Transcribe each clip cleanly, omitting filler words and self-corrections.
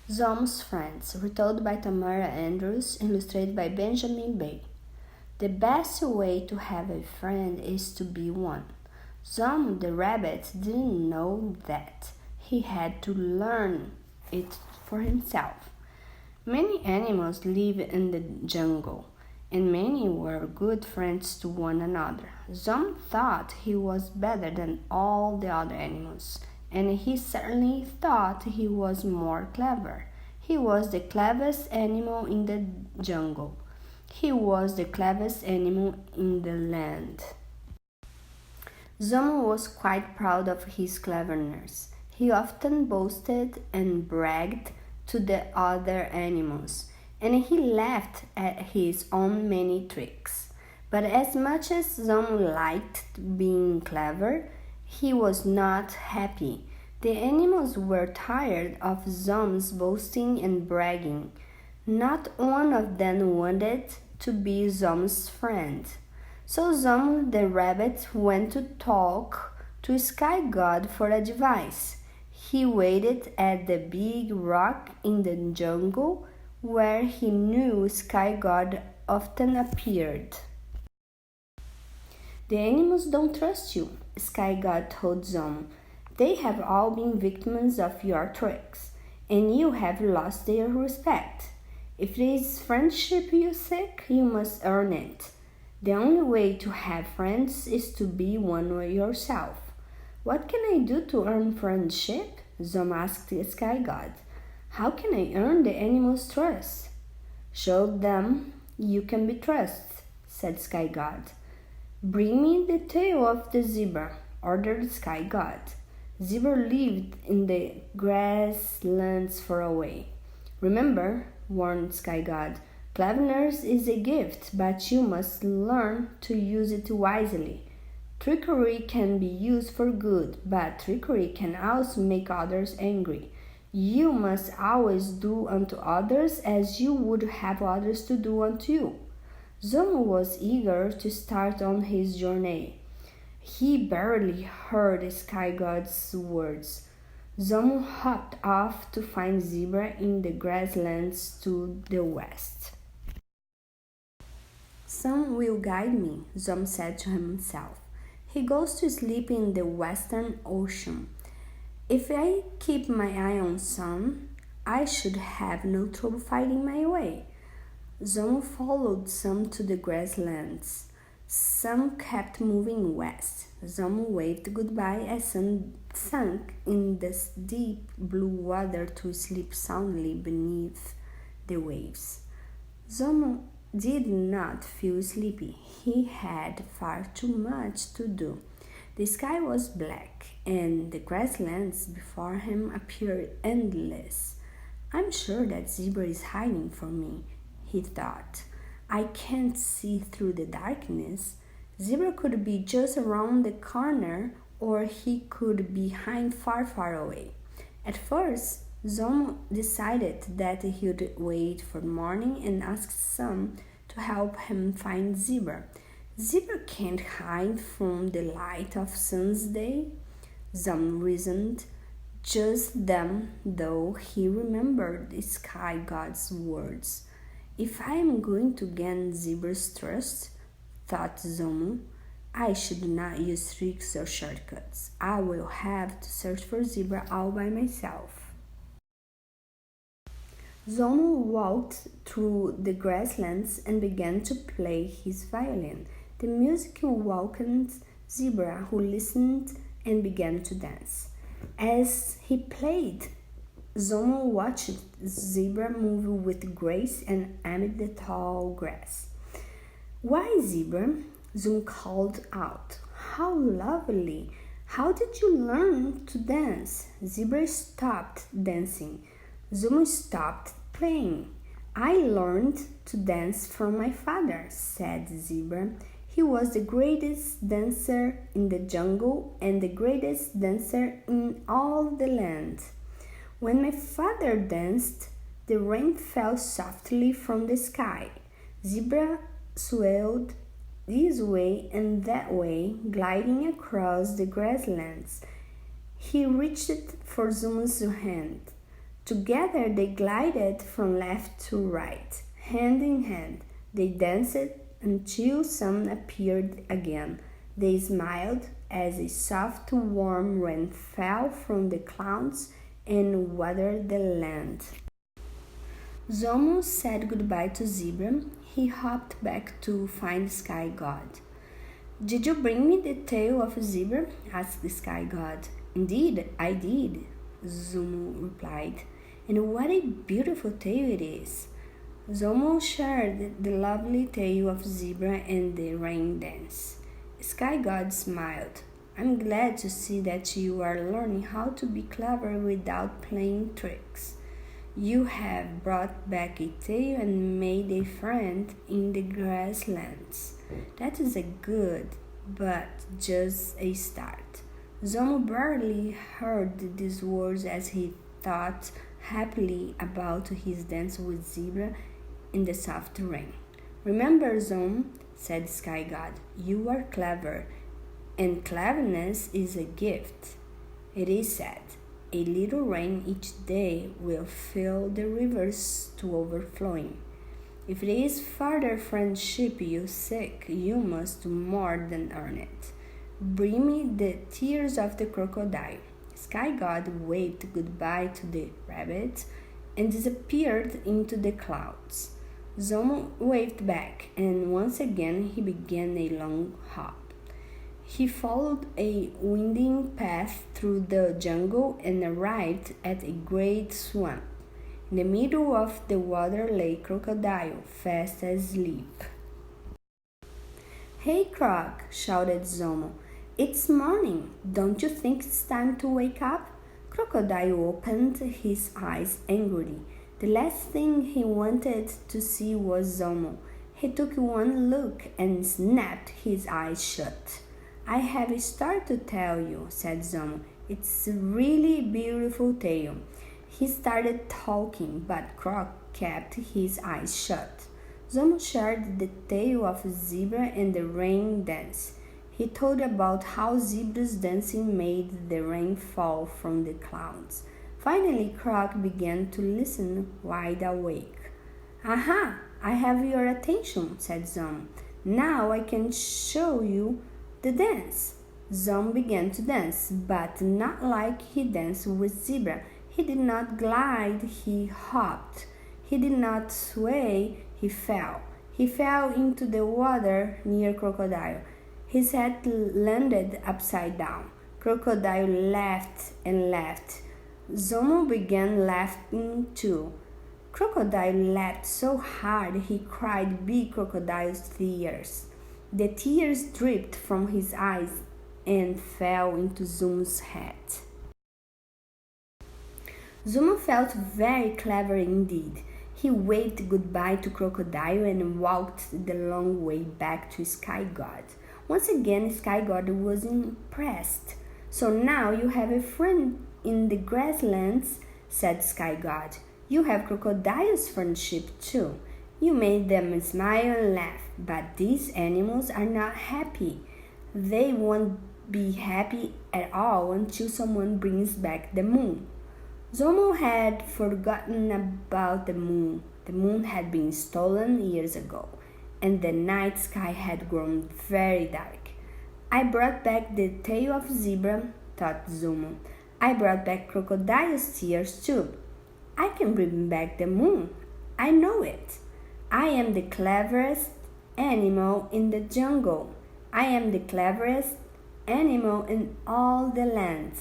Zomo's Friends, retold by Tamara Andrews, illustrated by Benjamin Bay. The best way to have a friend is to be one. Zomo the rabbit didn't know that. He had to learn it for himself. Many animals live in the jungle, and many were good friends to one another. Zomo thought he was better than all the other animals, and he certainly thought he was more clever. He was the cleverest animal in the jungle. He was the cleverest animal in the land. Zomo was quite proud of his cleverness. He often boasted and bragged to the other animals, and he laughed at his own many tricks. But as much as Zomo liked being clever, he was not happy. The animals were tired of Zomo's boasting and bragging. Not one of them wanted to be Zomo's friend. So Zomo the rabbit went to talk to Sky God for advice. He waited at the big rock in the jungle where he knew Sky God often appeared. The animals don't trust you, Sky God told Zomo. They have all been victims of your tricks, and you have lost their respect. If it is friendship you seek, you must earn it. The only way to have friends is to be one yourself. What can I do to earn friendship? Zomo asked the Sky God. How can I earn the animals' trust? Show them you can be trusted, said Sky God. Bring me the tail of the zebra, ordered Sky God. Zebra lived in the grasslands far away. Remember, warned Sky God, cleverness is a gift, but you must learn to use it wisely. Trickery can be used for good, but trickery can also make others angry. You must always do unto others as you would have others to do unto you. Zomo was eager to start on his journey. He barely heard Sky God's words. Zomo hopped off to find Zebra in the grasslands to the west. Sun will guide me, Zomo said to himself. He goes to sleep in the western ocean. If I keep my eye on Sun, I should have no trouble finding my way. Zomo followed Sun to the grasslands. Sun kept moving west. Zomo waved goodbye as Sun sank in the deep blue water to sleep soundly beneath the waves. Zomo did not feel sleepy. He had far too much to do. The sky was black, and the grasslands before him appeared endless. I'm sure that Zebra is hiding from me, he thought. I can't see through the darkness. Zebra could be just around the corner, or he could be hiding far, far away. At first, Zomo decided that he would wait for morning and ask Sun to help him find Zebra. Zebra can't hide from the light of Sun's day, Zomo reasoned. Just then, though, he remembered the Sky God's words. If I am going to gain Zebra's trust, thought Zomo, I should not use tricks or shortcuts. I will have to search for Zebra all by myself. Zomo walked through the grasslands and began to play his violin. The music welcomed Zebra, who listened and began to dance. As he played, Zomo watched Zebra move with grace and amid the tall grass. Why, Zebra? Zomo called out. How lovely! How did you learn to dance? Zebra stopped dancing. Zomo stopped playing. I learned to dance from my father, said Zebra. He was the greatest dancer in the jungle and the greatest dancer in all the land. When my father danced, the rain fell softly from the sky. Zebra swayed this way and that way, gliding across the grasslands. He reached for Zomo's hand. Together they glided from left to right, hand in hand. They danced until sun appeared again. They smiled as a soft, warm rain fell from the clouds and watered the land. Zomo said goodbye to Zebra. He hopped back to find Sky God. Did you bring me the tail of a zebra? Asked the Sky God. Indeed, I did, Zomo replied. And what a beautiful tail it is. Zomo shared the lovely tale of zebra and the rain dance. Sky God smiled. I'm glad to see that you are learning how to be clever without playing tricks. You have brought back a tail and made a friend in the grasslands. That is a good, but just a start. Zomo barely heard these words as he thought happily about his dance with Zebra in the soft rain. Remember, Zomo, said Sky God, you are clever, and cleverness is a gift. It is said, a little rain each day will fill the rivers to overflowing. If it is further friendship you seek, you must do more than earn it. Bring me the tears of the crocodile. Sky God waved goodbye to the rabbit and disappeared into the clouds. Zomo waved back, and once again he began a long hop. He followed a winding path through the jungle and arrived at a great swamp. In the middle of the water lay Crocodile, fast asleep. Hey, Croc, shouted Zomo. It's morning. Don't you think it's time to wake up? Crocodile opened his eyes angrily. The last thing he wanted to see was Zomo. He took one look and snapped his eyes shut. I have a story to tell you, said Zomo. It's a really beautiful tale. He started talking, but Croc kept his eyes shut. Zomo shared the tale of a zebra and the rain dance. He told about how zebras dancing made the rain fall from the clouds. Finally, Croc began to listen wide awake. Aha! I have your attention, said Zomo. Now I can show you the dance. Zomo began to dance, but not like he danced with Zebra. He did not glide, he hopped. He did not sway, he fell. He fell into the water near Crocodile. His head landed upside down. Crocodile laughed and laughed. Zomo began laughing too. Crocodile laughed so hard he cried big crocodile's tears. The tears dripped from his eyes and fell into Zomo's head. Zomo felt very clever indeed. He waved goodbye to Crocodile and walked the long way back to Sky God. Once again, Sky God was impressed. So now you have a friend in the grasslands, said Sky God. You have Crocodile's friendship too. You made them smile and laugh, but these animals are not happy. They won't be happy at all until someone brings back the moon. Zomo had forgotten about the moon. The moon had been stolen years ago, and the night sky had grown very dark. I brought back the tail of zebra, thought Zomo. I brought back Crocodile's tears too. I can bring back the moon. I know it. I am the cleverest animal in the jungle. I am the cleverest animal in all the land.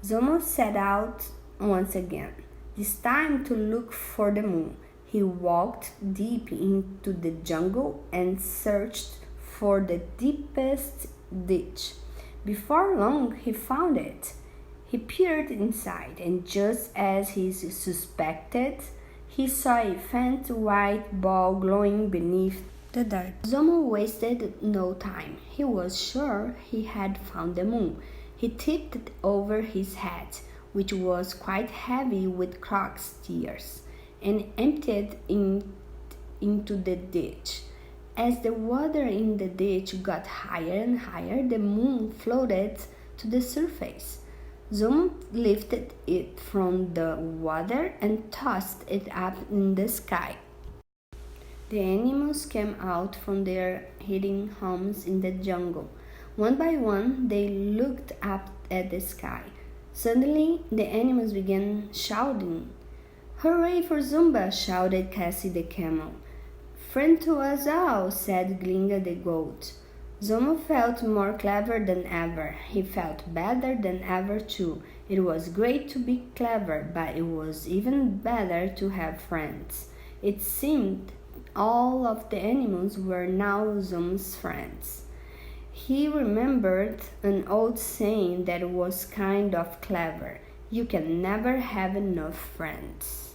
Zomo set out once again, this time to look for the moon. He walked deep into the jungle and searched for the deepest ditch. Before long, he found it. He peered inside, and just as he suspected, he saw a faint white ball glowing beneath the dark. Zomo wasted no time. He was sure he had found the moon. He tipped it over his head, which was quite heavy with Croc's tears, and emptied it into the ditch. As the water in the ditch got higher and higher, the moon floated to the surface. Zomo lifted it from the water and tossed it up in the sky. The animals came out from their hiding homes in the jungle. One by one, they looked up at the sky. Suddenly, the animals began shouting. "Hooray for Zumba!" shouted Cassie the camel. "Friend to us all," said Glinga the goat. Zomo felt more clever than ever. He felt better than ever too. It was great to be clever, but it was even better to have friends. It seemed all of the animals were now Zomo's friends. He remembered an old saying that was kind of clever: "You can never have enough friends."